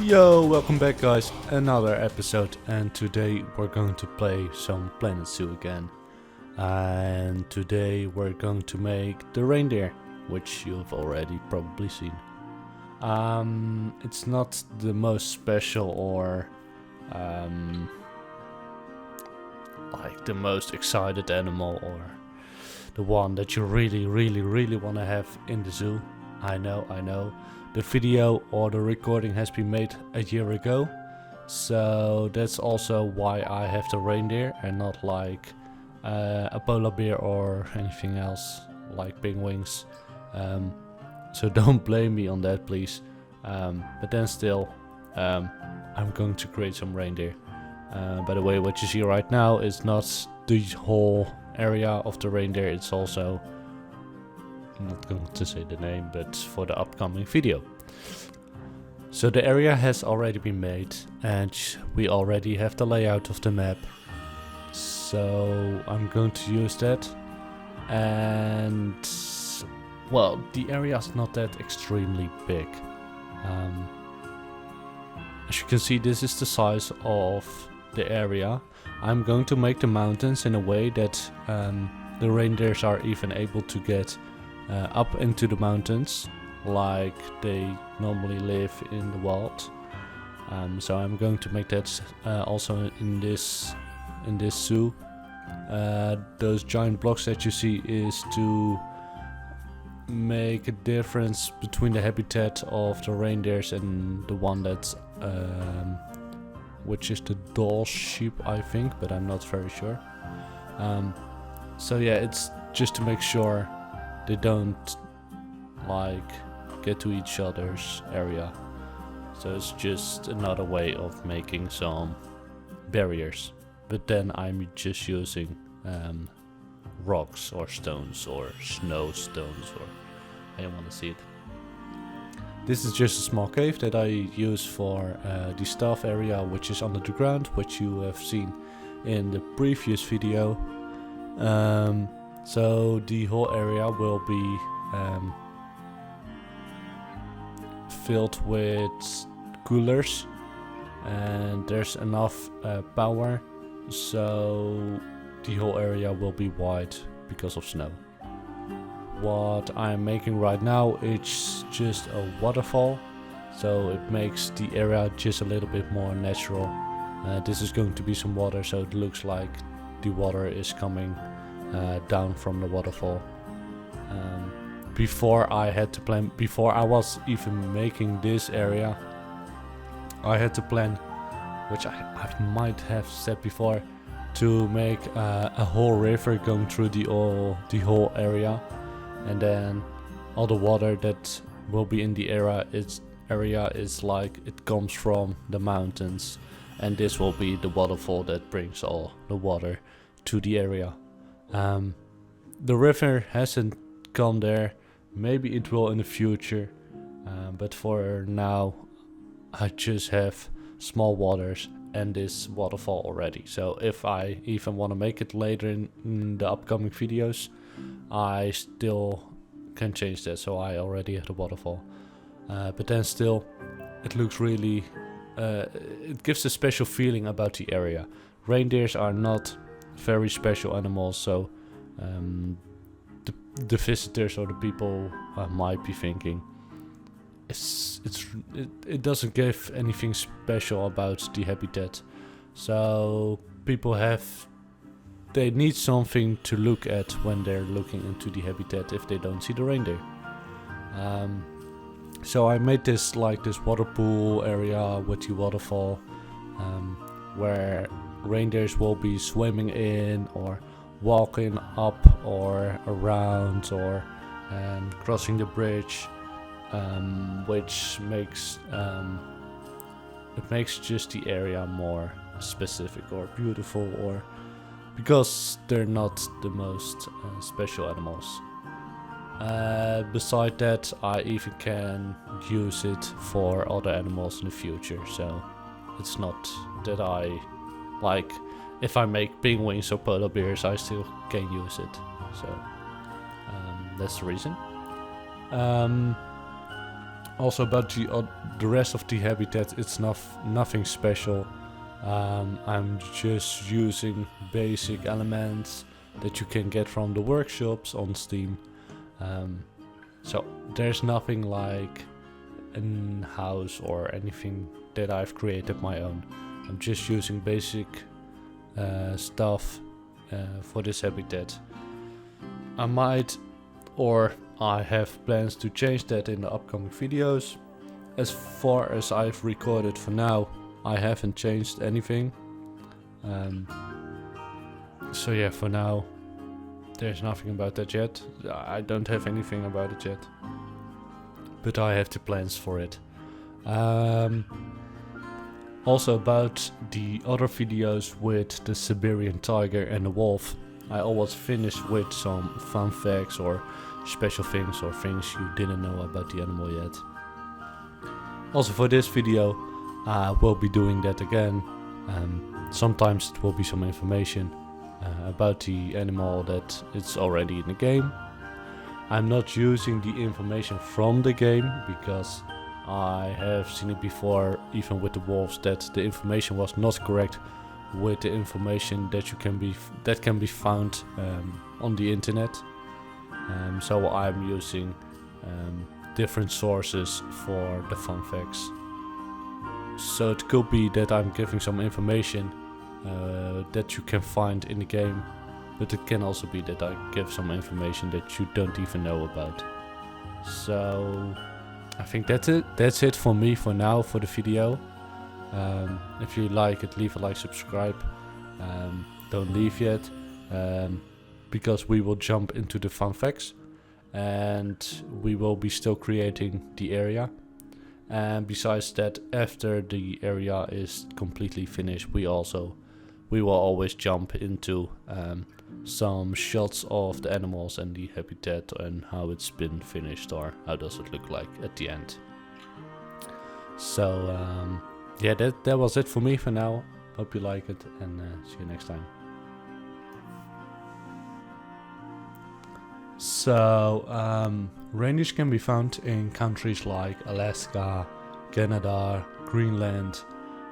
Yo, welcome back guys, another episode, and today we're going to play some Planet Zoo again. And today we're going to make the reindeer, which you've already probably seen. It's not the most special or like the most excited animal or the one that you really want to have in the zoo. I know. The video or the recording has been made a year ago, so that's also why I have the reindeer and not like a polar bear or anything else like penguins. So don't blame me on that, please. But then still, I'm going to create some reindeer. By the way, what you see right now is not the whole area of the reindeer. It's also, I'm not going to say the name, but for the upcoming video. So the area has already been made and we already have the layout of the map. So I'm going to use that. And well, the area is not that extremely big. As you can see, this is the size of the area. I'm going to make the mountains in a way that the reindeers are even able to get up into the mountains like they normally live in the wild. So I'm going to make that also in this zoo. Those giant blocks that you see is to make a difference between the habitat of the reindeers and the one that's which is the doll sheep, I think, but I'm not very sure. So yeah, it's just to make sure they don't like get to each other's area. So it's just another way of making some barriers. But then I'm just using rocks or stones or snow stones, or I don't want to see it. This is just a small cave that I use for the staff area, which is under the ground, which you have seen in the previous video. So the whole area will be filled with coolers, and there's enough power, so the whole area will be white because of snow. What I'm making right now is just a waterfall, so it makes the area just a little bit more natural. This is going to be some water, so it looks like the water is coming down from the waterfall. Before I was even making this area, I had to plan, which I might have said before, to make a whole river going through the whole area, and then all the water that will be in the area is like it comes from the mountains, and this will be the waterfall that brings all the water to the area. The river hasn't come there. Maybe it will in the future, but for now I just have small waters and this waterfall already. So if I even want to make it later in the upcoming videos, I still can change that, so I already have the waterfall. But then still, it looks really, it gives a special feeling about the area. Reindeers are not very special animals, so the visitors or the people might be thinking it doesn't give anything special about the habitat. So people they need something to look at when they're looking into the habitat if they don't see the reindeer. So I made this like this water pool area with the waterfall, where reindeers will be swimming in or walking up or around or crossing the bridge, which makes it makes just the area more specific or beautiful, or because they're not the most special animals. Beside that, I even can use it for other animals in the future, so it's not that I like, if I make penguins or polar bears, I still can use it. So that's the reason. Also about the rest of the habitat, it's nothing special. I'm just using basic elements that you can get from the workshops on Steam. So there's nothing like a house or anything that I've created my own. I'm just using basic stuff for this habitat. I might, or I have plans to change that in the upcoming videos. As far as I've recorded for now, I haven't changed anything. So yeah, for now there's nothing about that yet. I don't have anything about it yet, but I have the plans for it. Also about the other videos with the Siberian tiger and the wolf, I always finish with some fun facts or special things or things you didn't know about the animal yet. Also for this video, we'll be doing that again. Sometimes it will be some information about the animal that it's already in the game. I'm not using the information from the game because I have seen it before, even with the wolves, that the information was not correct with the information that can be found on the internet. So I'm using different sources for the fun facts. So it could be that I'm giving some information that you can find in the game, but it can also be that I give some information that you don't even know about. So I think that's it for me for now for the video. If you like it, leave a like, subscribe. Don't leave yet, because we will jump into the fun facts and we will be still creating the area. And besides that, after the area is completely finished, we will always jump into some shots of the animals and the habitat and how it's been finished, or how does it look like at the end. So yeah, that was it for me for now. Hope you like it, and see you next time. So reindeers can be found in countries like Alaska, Canada, Greenland,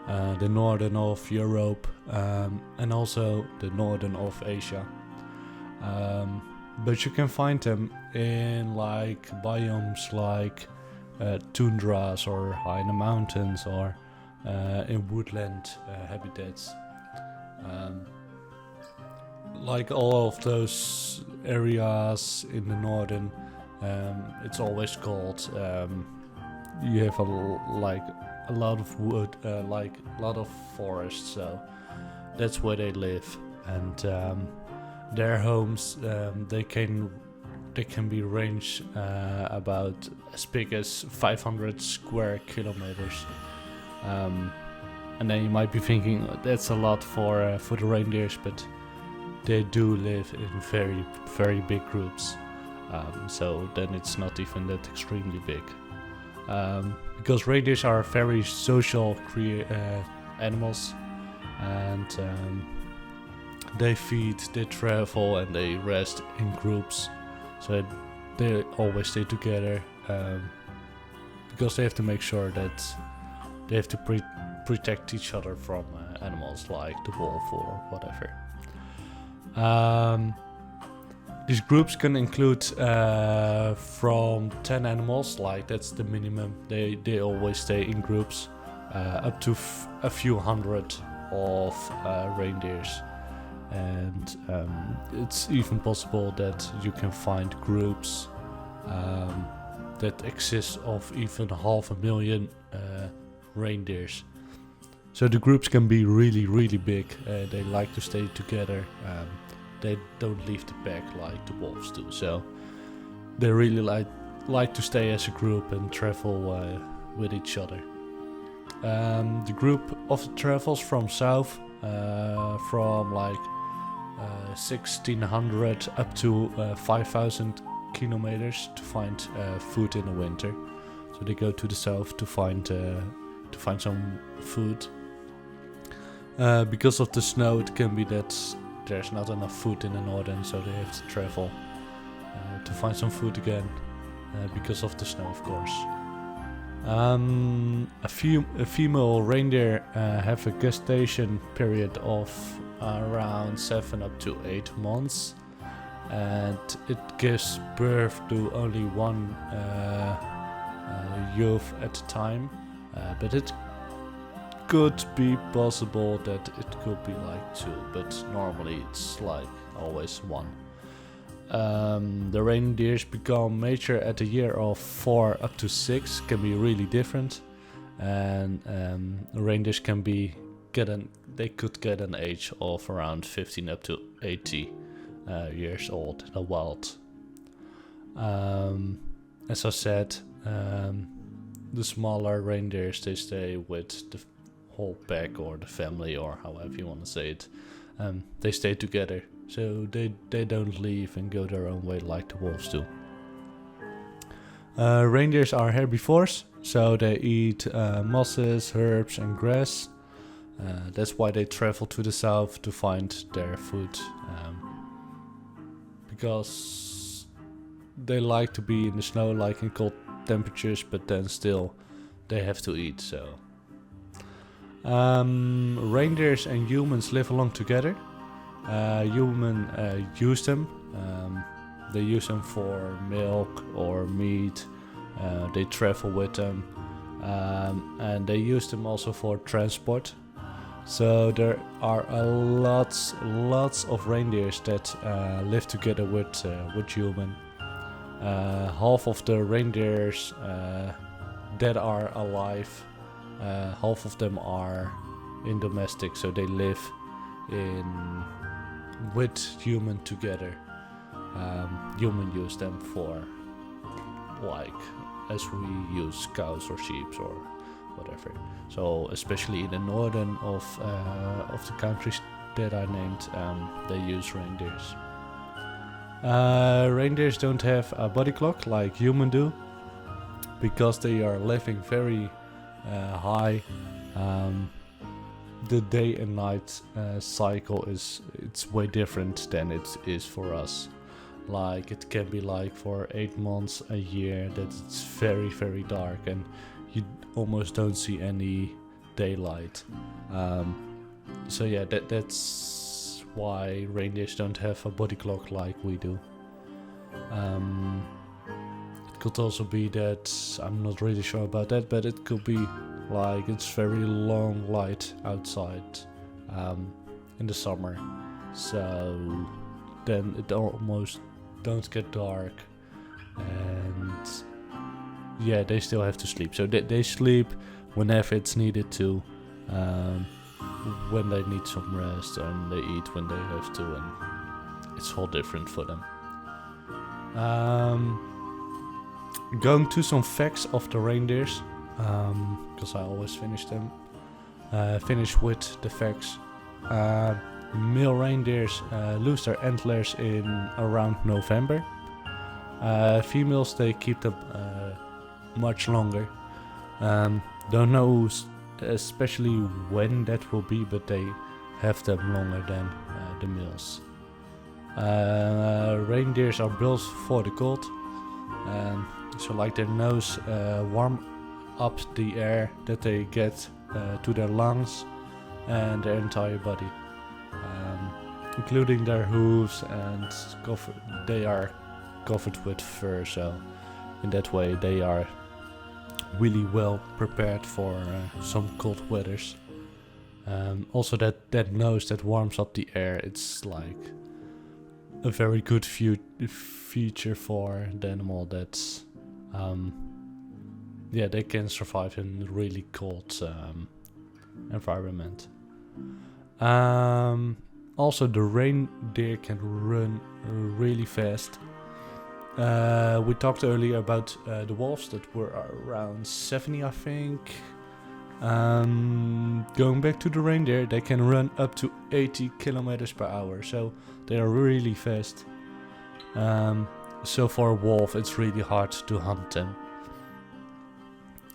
the northern of Europe, and also the northern of Asia. But you can find them in like biomes like tundras or high in the mountains, or in woodland habitats. Like all of those areas in the northern, it's always cold. You have a lot of wood, like a lot of forest, so that's where they live. And their homes, they can be ranged about as big as 500 square kilometers. And then you might be thinking that's a lot for the reindeers, but they do live in very, very big groups. So then it's not even that extremely big. Because reindeers are very social animals, and they feed, they travel, and they rest in groups. So they always stay together, because they have to make sure that they have to protect each other from animals like the wolf or whatever. These groups can include from 10 animals, like that's the minimum. They always stay in groups, up to a few hundred of reindeers. And it's even possible that you can find groups that exist of even 500,000 reindeers. So the groups can be really, really big. They like to stay together. They don't leave the pack like the wolves do. So they really like to stay as a group and travel with each other. The group often travels from south, from like 1600 up to 5000 kilometers to find food in the winter. So they go to the south to find some food. Because of the snow, it can be that there's not enough food in the northern, so they have to travel to find some food again, because of the snow, of course. A female reindeer have a gestation period of around 7 up to 8 months, and it gives birth to only one youth at a time, but it could be possible that it could be like 2, but normally it's like always 1. The reindeers become mature at the year of 4 up to 6, can be really different, and reindeers can be they could get an age of around 15 up to 80 years old in the wild. As I said, the smaller reindeers, they stay with the whole pack or the family, or however you want to say it. They stay together, so they don't leave and go their own way like the wolves do. Reindeers are herbivores, so they eat mosses, herbs and grass. That's why they travel to the south to find their food, because they like to be in the snow, like in cold temperatures, but then still they have to eat. So reindeers and humans live along together. Humans use them. They use them for milk or meat. They travel with them, and they use them also for transport. So there are lots of reindeers that live together with human. Half of the reindeers that are alive, half of them are in domestic, so they live with human together. Human use them for, like, as we use cows or sheep or whatever. So especially in the northern of the countries that I named, they use reindeers. Reindeers don't have a body clock like human do, because they are living very high. The day and night cycle it's way different than it is for us. Like, it can be like for 8 months, a year, that it's very, very dark and you almost don't see any daylight. So yeah, that's why reindeers don't have a body clock like we do. It could also be that, I'm not really sure about that, but it could be like it's very long light outside in the summer, so then it almost don't get dark, and yeah, they still have to sleep. So they sleep whenever it's needed to, when they need some rest, and they eat when they have to, and it's all different for them. Going to some facts of the reindeers, because I always finish with the facts. Male reindeers lose their antlers in around November. Females, they keep them much longer. Don't know especially when that will be, but they have them longer than the males. Reindeers are built for the cold, so like their nose warm up the air that they get to their lungs and their entire body, including their hooves, and they are covered with fur, so in that way they are really well prepared for some cold weathers. Also that nose that warms up the air, it's like a very good feature for the animal that's they can survive in really cold environment. Also, the reindeer can run really fast. We talked earlier about the wolves that were around 70, I think. Going back to the reindeer, they can run up to 80 kilometers per hour, so they are really fast. So for a wolf, it's really hard to hunt them.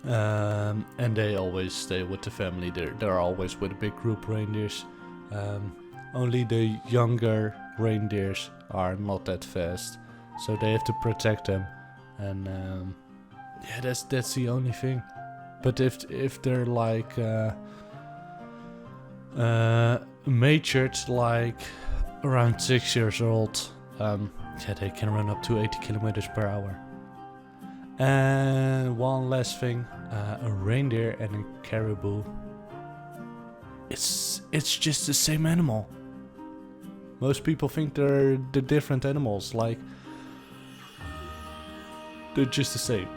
And they always stay with the family. They're always with a big group of reindeers. Only the younger reindeers are not that fast, so they have to protect them. And that's the only thing. But if they're like matured, like around 6 years old, yeah, they can run up to 80 kilometers per hour. And one last thing, a reindeer and a caribou. It's just the same animal. Most people think they're different animals, like they're just the same.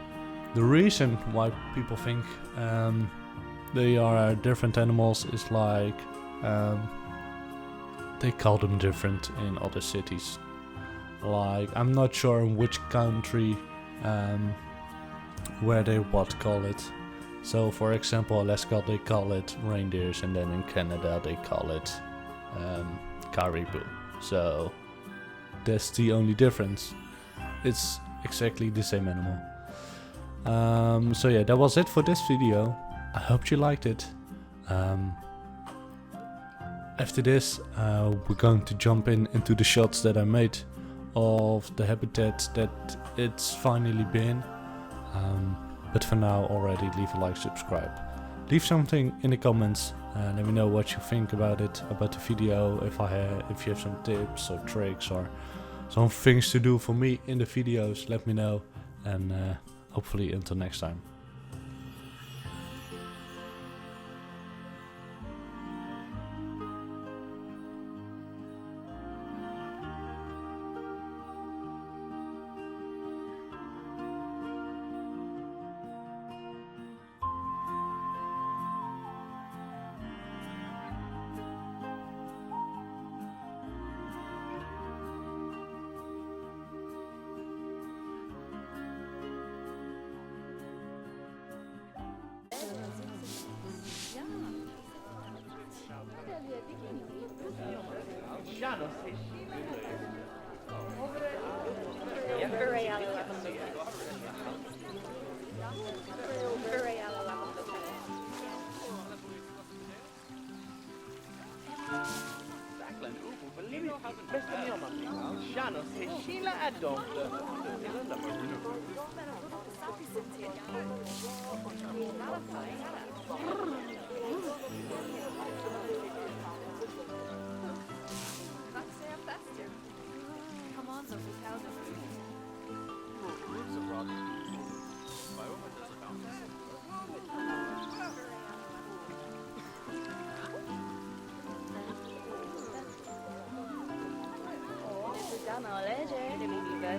The reason why people think they are different animals is like they call them different in other cities. Like, I'm not sure in which country where they what call it. So for example, Alaska they call it reindeers, and then in Canada they call it caribou. So that's the only difference. It's exactly the same animal. So yeah, that was it for this video. I hope you liked it. After this, we're going to jump into the shots that I made of the habitat that it's finally been. But for now, already leave a like, subscribe. Leave something in the comments. Let me know what you think about it, about the video. If you have some tips or tricks or some things to do for me in the videos, let me know. And hopefully until next time.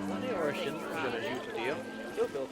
Meneer Ocean, we zullen u verdienen. Heel veel.